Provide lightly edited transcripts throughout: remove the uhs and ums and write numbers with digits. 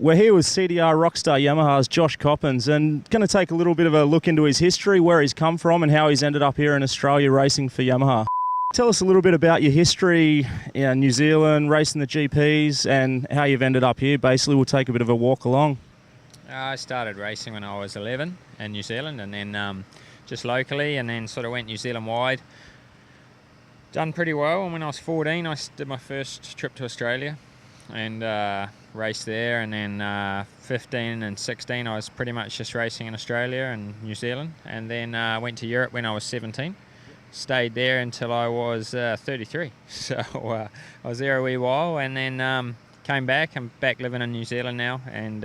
We're here with CDR Rockstar Yamaha's Josh Coppins and going to take a little bit of a look into his history, where he's come from and how he's ended up here in Australia racing for Yamaha. Tell us a little bit about your history in New Zealand, racing the GPs, and how you've ended up here. Basically, we'll take a bit of a walk along. I started racing when I was 11 in New Zealand, and then just locally, and then sort of went New Zealand wide. Done pretty well, and when I was 14 I did my first trip to Australia and raced there, and then 15 and 16 I was pretty much just racing in Australia and New Zealand, and then went to Europe when I was 17. Stayed there until I was 33, so I was there a wee while, and then came back. I'm back living in New Zealand now, and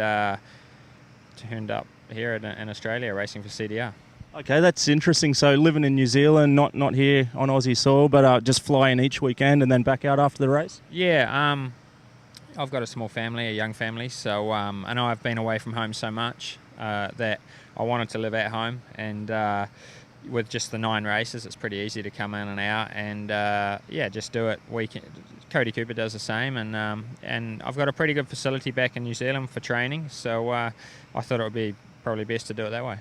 turned up here in Australia racing for CDR. Okay, that's interesting. So living in New Zealand, not here on Aussie soil, but just flying each weekend and then back out after the race? Yeah, I've got a small family, a young family, so and I've been away from home so much that I wanted to live at home, and with just the 9 races, it's pretty easy to come in and out, and yeah, just do it weekend. Cody Cooper does the same, and I've got a pretty good facility back in New Zealand for training, so I thought it would be probably best to do it that way.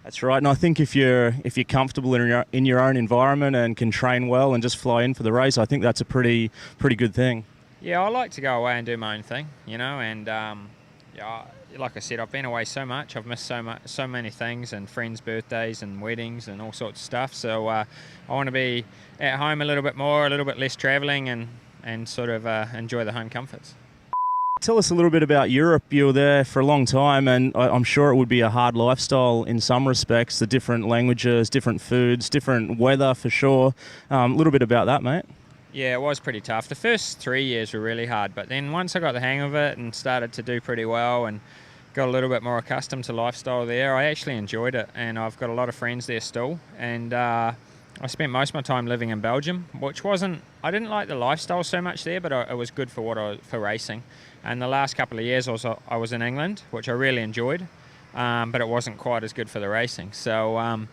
That's right, and I think if you're comfortable in your own environment and can train well and just fly in for the race, I think that's a pretty good thing. Yeah, I like to go away and do my own thing, you know, and yeah, like I said, I've been away so much, I've missed so many things, and friends' birthdays and weddings and all sorts of stuff. So I want to be at home a little bit more, a little bit less travelling, and sort of enjoy the home comforts. Tell us a little bit about Europe. You were there for a long time, and I'm sure it would be a hard lifestyle in some respects, the different languages, different foods, different weather for sure. A little bit about that, mate. Yeah, it was pretty tough. The first 3 years were really hard, but then once I got the hang of it and started to do pretty well and got a little bit more accustomed to lifestyle there, I actually enjoyed it, and I've got a lot of friends there still, and I spent most of my time living in Belgium, which I didn't like the lifestyle so much there, but it was good for for racing. And the last couple of years I was in England, which I really enjoyed, but it wasn't quite as good for the racing. So,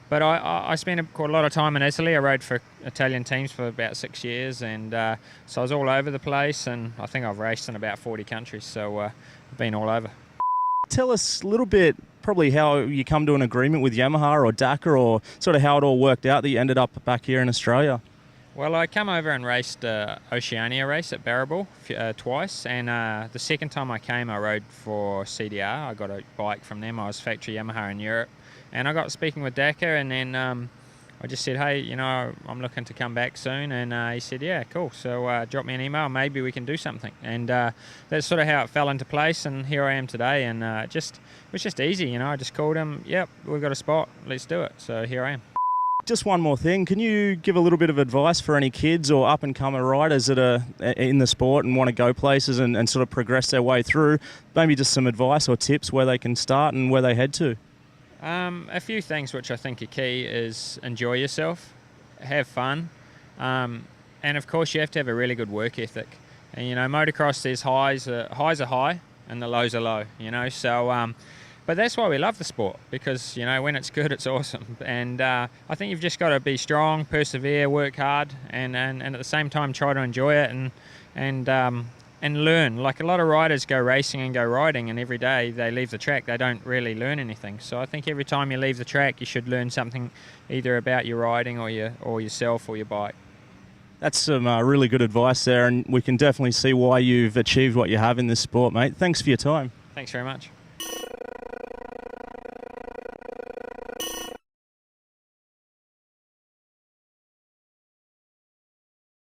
but I spent quite a lot of time in Italy. I rode for Italian teams for about 6 years, and so I was all over the place, and I think I've raced in about 40 countries, so I've been all over. Tell us a little bit, probably how you come to an agreement with Yamaha or Dakar, or sort of how it all worked out that you ended up back here in Australia. Well, I come over and raced Oceania race at Barrable twice, and the second time I came I rode for CDR. I got a bike from them. I was factory Yamaha in Europe, and I got speaking with Dakar, and then I just said, hey, you know, I'm looking to come back soon, and he said, yeah, cool, so drop me an email, maybe we can do something, and that's sort of how it fell into place, and here I am today, and it was just easy, you know. I just called him, yep, we've got a spot, let's do it, so here I am. Just one more thing, can you give a little bit of advice for any kids or up-and-comer riders that are in the sport and want to go places and sort of progress their way through? Maybe just some advice or tips where they can start and where they head to. A few things which I think are key is enjoy yourself, have fun, and of course you have to have a really good work ethic. And you know, motocross, there's highs are high and the lows are low, you know, so but that's why we love the sport, because you know, when it's good it's awesome, and I think you've just got to be strong, persevere, work hard, and at the same time try to enjoy it and learn. Like, a lot of riders go racing and go riding, and every day they leave the track they don't really learn anything. So I think every time you leave the track you should learn something, either about your riding or yourself or your bike. That's some really good advice there, and we can definitely see why you've achieved what you have in this sport, mate. Thanks for your time. Thanks very much.